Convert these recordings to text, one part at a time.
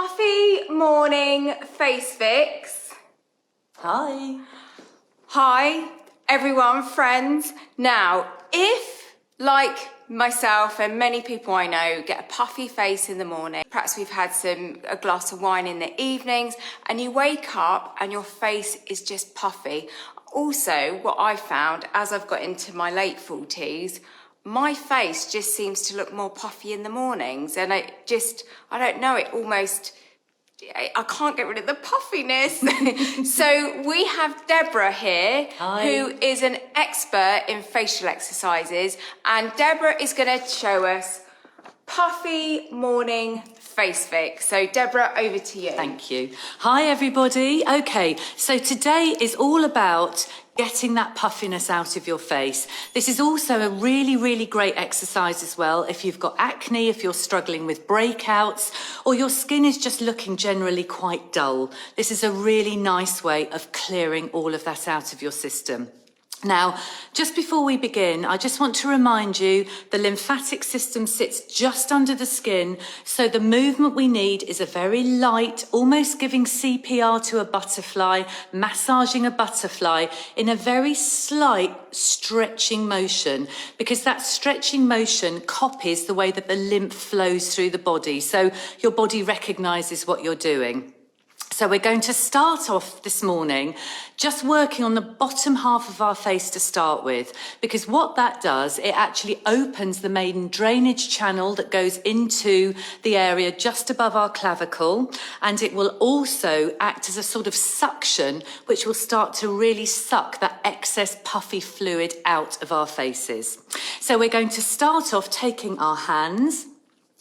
Puffy morning face fix. Hi. Hi, everyone, friends. Now, if, like myself and many people I know, get a puffy face in the morning, perhaps we've had a glass of wine in the evenings, and you wake up and your face is just puffy. Also, what I found as I've got into my late 40s, my face just seems to look more puffy in the mornings, and I don't know, I can't get rid of the puffiness. So we have Deborah here, Hi. Who is an expert in facial exercises, and Deborah is going to show us puffy morning face fix. So Deborah, over to you. Thank you. Hi, everybody. Okay, so today is all about getting that puffiness out of your face. This is also a really, really great exercise as well if you've got acne, if you're struggling with breakouts, or your skin is just looking generally quite dull. This is a really nice way of clearing all of that out of your system. Now, just before we begin, I just want to remind you the lymphatic system sits just under the skin, so the movement we need is a very light, almost giving CPR to a butterfly, massaging a butterfly in a very slight stretching motion, because that stretching motion copies the way that the lymph flows through the body, so your body recognises what you're doing. So we're going to start off this morning just working on the bottom half of our face to start with, because what that does, it actually opens the main drainage channel that goes into the area just above our clavicle, and it will also act as a sort of suction which will start to really suck that excess puffy fluid out of our faces. So we're going to start off taking our hands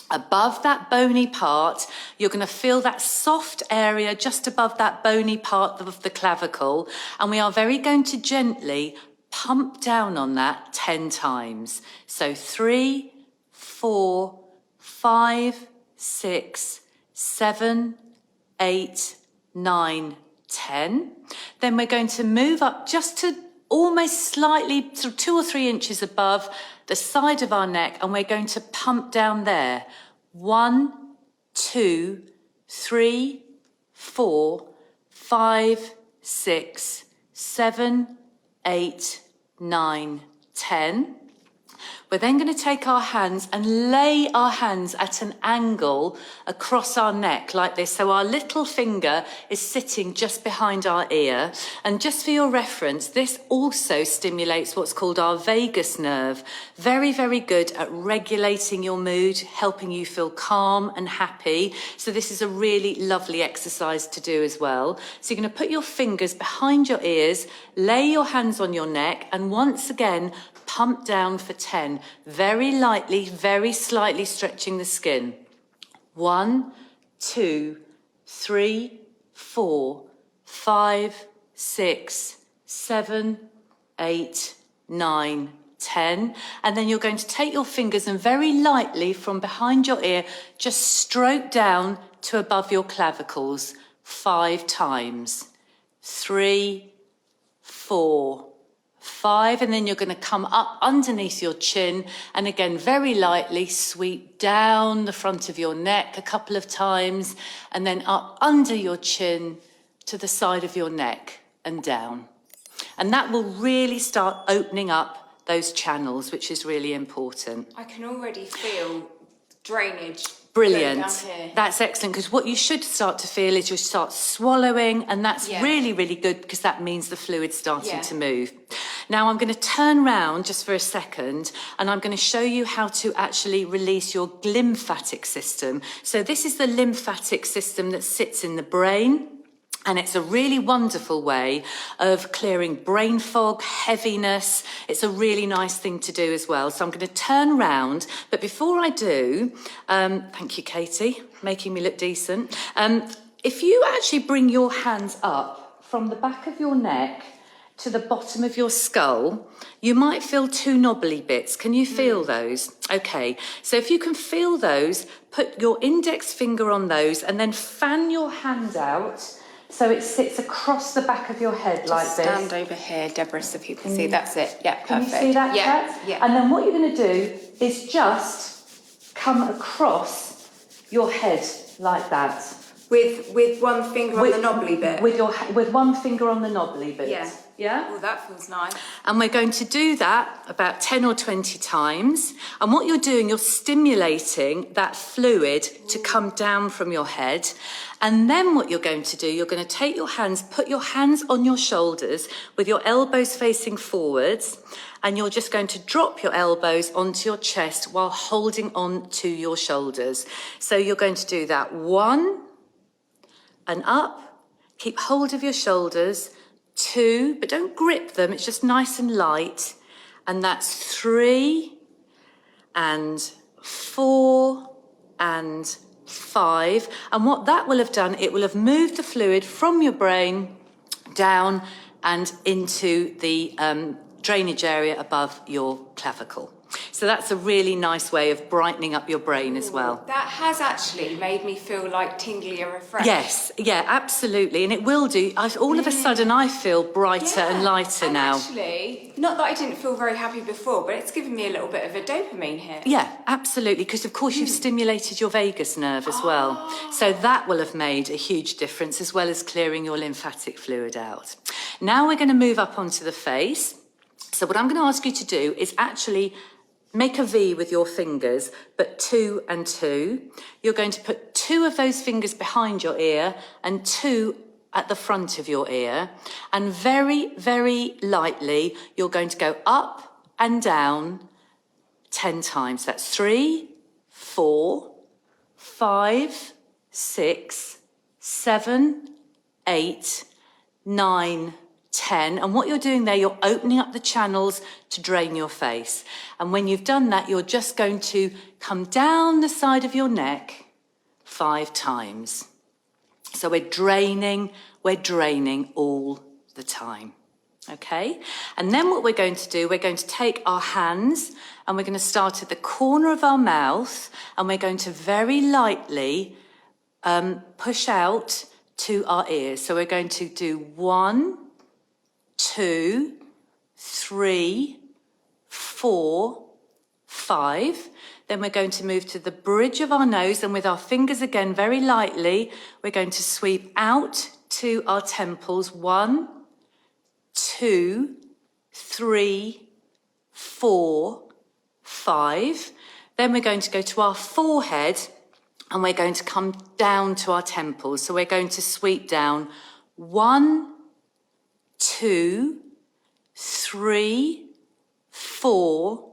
above that bony part. You're going to feel that soft area just above that bony part of the clavicle, and we are going to gently pump down on that 10 times. So 3, 4, 5, 6, 7, 8, 9, 10. Then we're going to move up just to almost slightly, sort of 2 or 3 inches above the side of our neck, and we're going to pump down there. 1, 2, 3, 4, 5, 6, 7, 8, 9, 10. We're then going to take our hands and lay our hands at an angle across our neck like this. So our little finger is sitting just behind our ear. And just for your reference, this also stimulates what's called our vagus nerve. Very, very good at regulating your mood, helping you feel calm and happy. So this is a really lovely exercise to do as well. So you're going to put your fingers behind your ears, lay your hands on your neck, and once again, pump down for 10, very lightly, very slightly stretching the skin. 1, 2, 3, 4, 5, 6, 7, 8, 9, 10. And then you're going to take your fingers and very lightly from behind your ear, just stroke down to above your clavicles 5 times. 3, 4, 5, and then you're going to come up underneath your chin, and again very lightly sweep down the front of your neck a couple of times, and then up under your chin to the side of your neck and down. And that will really start opening up those channels, which is really important. I can already feel drainage. Brilliant. Down here. That's excellent, because what you should start to feel is you start swallowing, and that's really, really good, because that means the fluid's starting to move. Now I'm going to turn round just for a second, and I'm going to show you how to actually release your lymphatic system. So this is the lymphatic system that sits in the brain. And it's a really wonderful way of clearing brain fog, heaviness. It's a really nice thing to do as well. So I'm going to turn round. But before I do, thank you, Katie, making me look decent. If you actually bring your hands up from the back of your neck to the bottom of your skull, you might feel 2 knobbly bits. Can you feel those? Okay, so if you can feel those, put your index finger on those and then fan your hand out so it sits across the back of your head. Just like this. Stand over here, Deborah, so people can see. That's it. Yeah, perfect. Can you see that, yeah, Kat? Yeah. And then what you're going to do is just come across your head like that. With one finger on the knobbly bit? With one finger on the knobbly bit. Yeah. Yeah? Well, that feels nice. And we're going to do that about 10 or 20 times. And what you're doing, you're stimulating that fluid to come down from your head. And then what you're going to do, you're going to take your hands, put your hands on your shoulders with your elbows facing forwards. And you're just going to drop your elbows onto your chest while holding on to your shoulders. So you're going to do that 1 and up. Keep hold of your shoulders. 2, but don't grip them, it's just nice and light. And that's 3 and 4 and 5. And what that will have done, it will have moved the fluid from your brain down and into the drainage area above your clavicle. So that's a really nice way of brightening up your brain as well. That has actually made me feel like tingly and refreshed. Yes, yeah, absolutely. And it will do. All of a sudden, I feel brighter and lighter now. Actually, not that I didn't feel very happy before, but it's given me a little bit of a dopamine hit. Yeah, absolutely. Because, of course, you've stimulated your vagus nerve as well. So that will have made a huge difference, as well as clearing your lymphatic fluid out. Now we're going to move up onto the face. So what I'm going to ask you to do is actually make a V with your fingers, but 2 and 2. You're going to put 2 of those fingers behind your ear and 2 at the front of your ear. And very, very lightly, you're going to go up and down 10 times. That's 3, 4, 5, 6, 7, 8, 9, 10. And what you're doing there, you're opening up the channels to drain your face. And when you've done that, you're just going to come down the side of your neck 5 times. So we're draining all the time. Okay? And then what we're going to do, we're going to take our hands and we're going to start at the corner of our mouth and we're going to very lightly push out to our ears. So we're going to do 1, 2, 3, 4, 5. Then we're going to move to the bridge of our nose and with our fingers again very lightly, we're going to sweep out to our temples. 1, 2, 3, 4, 5. Then we're going to go to our forehead and we're going to come down to our temples. So we're going to sweep down 1, 2, 3, 4,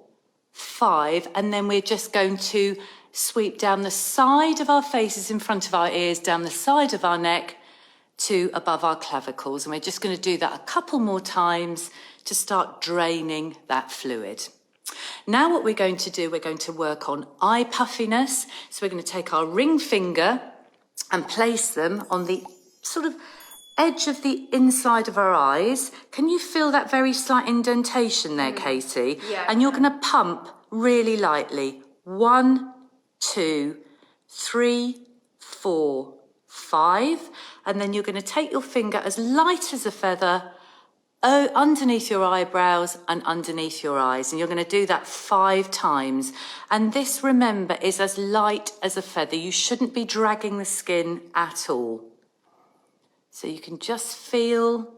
5, and then we're just going to sweep down the side of our faces in front of our ears, down the side of our neck to above our clavicles. And we're just going to do that a couple more times to start draining that fluid. Now what we're going to do, we're going to work on eye puffiness. So we're going to take our ring finger and place them on the sort of edge of the inside of our eyes. Can you feel that very slight indentation there, Katie? Yeah. And you're going to pump really lightly. 1, 2, 3, 4, 5. And then you're going to take your finger as light as a feather underneath your eyebrows and underneath your eyes. And you're going to do that 5 times. And this, remember, is as light as a feather. You shouldn't be dragging the skin at all. So you can just feel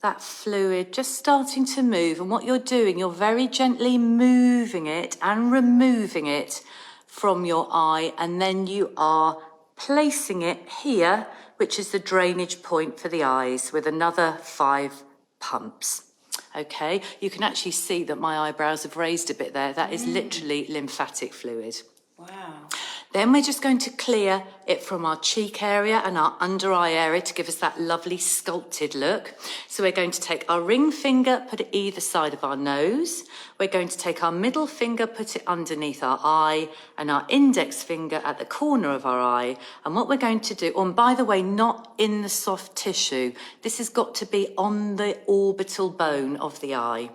that fluid just starting to move. And what you're doing, you're very gently moving it and removing it from your eye. And then you are placing it here, which is the drainage point for the eyes, with another 5 pumps. Okay, you can actually see that my eyebrows have raised a bit there. That is literally lymphatic fluid. Wow. Then we're just going to clear it from our cheek area and our under eye area to give us that lovely sculpted look. So we're going to take our ring finger, put it either side of our nose. We're going to take our middle finger, put it underneath our eye, and our index finger at the corner of our eye. And what we're going to do, and by the way, not in the soft tissue. This has got to be on the orbital bone of the eye.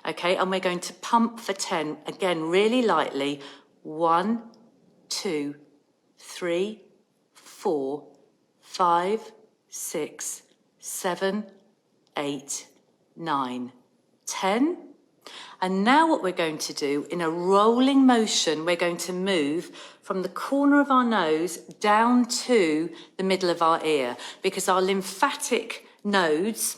Okay, and we're going to pump for 10, again, really lightly. 1, 2, 3, 4, 5, 6, 7, 8, 9, 10. And now what we're going to do, in a rolling motion, we're going to move from the corner of our nose down to the middle of our ear, because our lymphatic nodes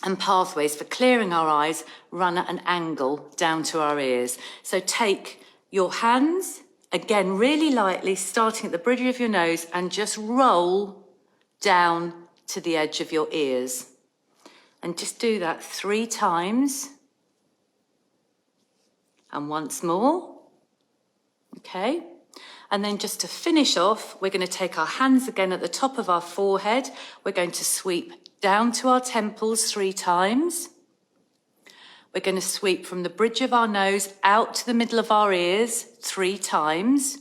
and pathways for clearing our eyes run at an angle down to our ears. So take your hands, again, really lightly, starting at the bridge of your nose, and just roll down to the edge of your ears. And just do that 3 times. And once more. Okay. And then just to finish off, we're going to take our hands again at the top of our forehead. We're going to sweep down to our temples 3 times. We're going to sweep from the bridge of our nose out to the middle of our ears 3 times.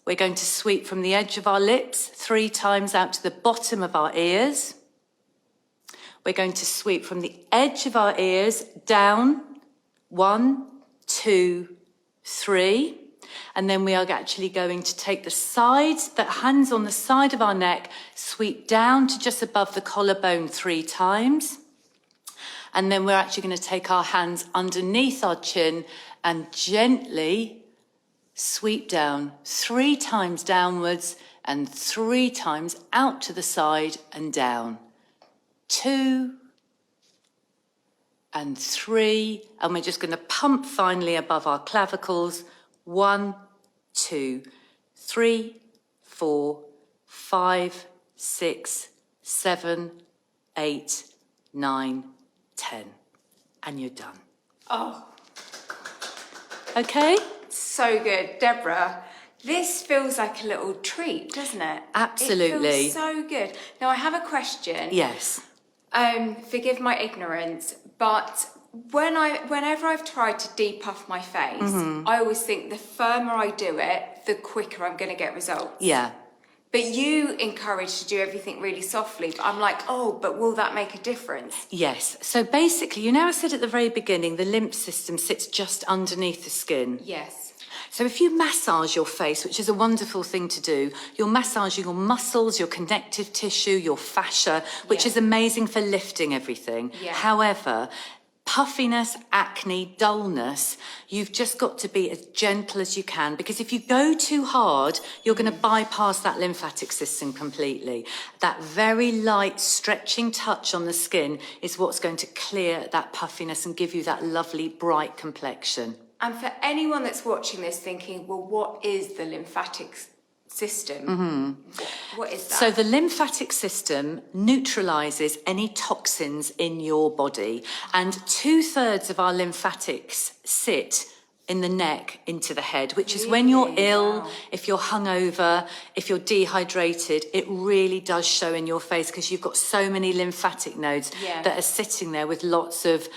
We're going to sweep from the edge of our lips 3 times out to the bottom of our ears. We're going to sweep from the edge of our ears down 1, 2, 3. And then we are actually going to take the sides, the hands on the side of our neck, sweep down to just above the collarbone 3 times. And then we're actually going to take our hands underneath our chin and gently sweep down 3 times downwards and 3 times out to the side and down. 2 and 3, and we're just going to pump finally above our clavicles. 1, 2, 3, 4, 5, 6, 7, 8, 9, 10. And you're done. Oh. Okay? So good. Deborah, this feels like a little treat, doesn't it? Absolutely. It feels so good. Now, I have a question. Yes. Forgive my ignorance, but whenever I've tried to depuff my face, I always think the firmer I do it, the quicker I'm going to get results. Yeah. But you encourage to do everything really softly. But I'm like, oh, but will that make a difference? Yes. So basically, you know, I said at the very beginning, the lymph system sits just underneath the skin. Yes. So if you massage your face, which is a wonderful thing to do, you're massaging your muscles, your connective tissue, your fascia, which is amazing for lifting everything. Yeah. However, puffiness, acne, dullness, you've just got to be as gentle as you can, because if you go too hard, you're going to bypass that lymphatic system completely. That very light stretching touch on the skin is what's going to clear that puffiness and give you that lovely bright complexion. And for anyone that's watching this thinking, well, what is the lymphatic system? What is that? So the lymphatic system neutralises any toxins in your body, and 2/3 of our lymphatics sit in the neck into the head, which is when you're ill, if you're hungover, if you're dehydrated, it really does show in your face, because you've got so many lymphatic nodes that are sitting there with lots of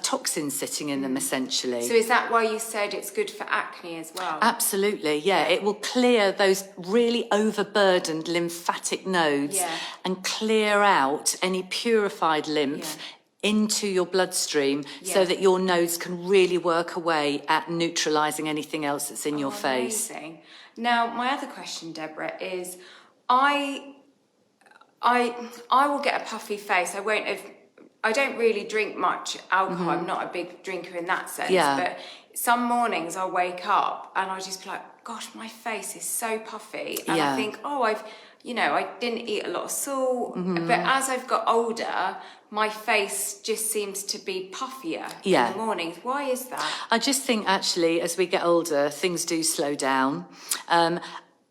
toxins sitting in them, essentially. So is that why you said it's good for acne as well? Absolutely, yeah. It will clear those really overburdened lymphatic nodes and clear out any purified lymph into your bloodstream so that your nodes can really work away at neutralising anything else that's in your face. Amazing. Now, my other question, Deborah, is I will get a puffy face. I don't really drink much alcohol. I'm not a big drinker in that sense. But some mornings I'll wake up and I'll just be like, gosh, my face is so puffy. And I think, oh, I didn't eat a lot of salt. But as I've got older, my face just seems to be puffier in the mornings. Why is that? I just think, actually, as we get older, things do slow down.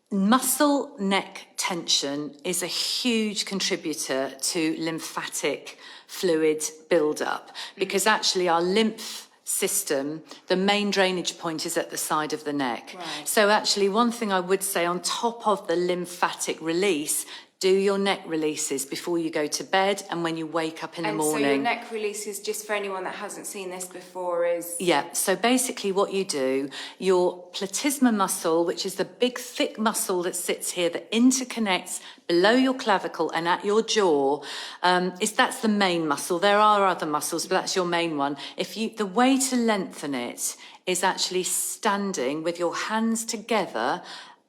Muscle neck tension is a huge contributor to lymphatic fluid buildup, because actually our lymph system, the main drainage point is at the side of the neck. So actually, one thing I would say on top of the lymphatic release, do your neck releases before you go to bed and when you wake up in the morning. And so your neck releases, just for anyone that hasn't seen this before, is... Yeah, so basically what you do, your platysma muscle, which is the big thick muscle that sits here that interconnects below your clavicle and at your jaw, that's the main muscle. There are other muscles, but that's your main one. The way to lengthen it is actually standing with your hands together,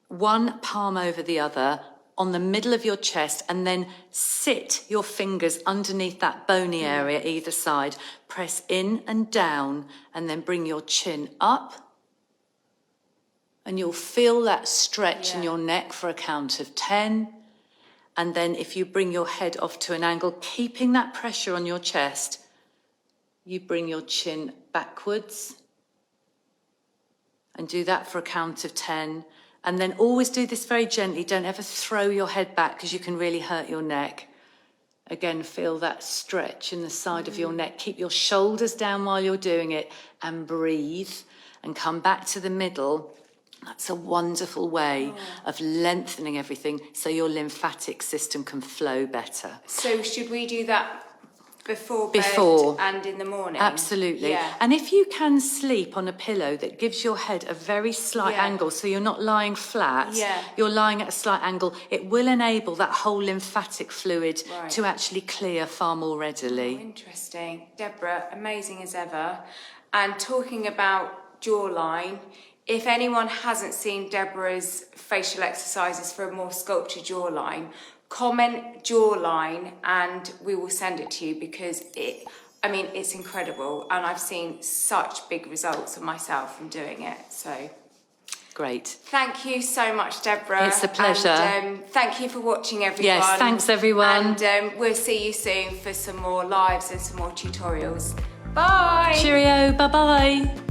one palm over the other, on the middle of your chest and then sit your fingers underneath that bony area either side. Press in and down and then bring your chin up. And you'll feel that stretch in your neck for a count of 10. And then if you bring your head off to an angle, keeping that pressure on your chest, you bring your chin backwards. And do that for a count of 10. And then always do this very gently. Don't ever throw your head back because you can really hurt your neck. Again, feel that stretch in the side of your neck. Keep your shoulders down while you're doing it and breathe and come back to the middle. That's a wonderful way of lengthening everything so your lymphatic system can flow better. So should we do that before bed and in the morning? Absolutely. Yeah. And if you can sleep on a pillow that gives your head a very slight angle, so you're not lying flat, you're lying at a slight angle, it will enable that whole lymphatic fluid to actually clear far more readily. Oh, interesting. Deborah, amazing as ever. And talking about jawline, if anyone hasn't seen Deborah's facial exercises for a more sculptured jawline, comment jawline and we will send it to you because it's incredible and I've seen such big results of myself from doing it. So great. Thank you so much, Deborah. It's a pleasure. And thank you for watching, everyone. Yes, thanks everyone. And we'll see you soon for some more lives and some more tutorials. Bye. Cheerio. Bye-bye.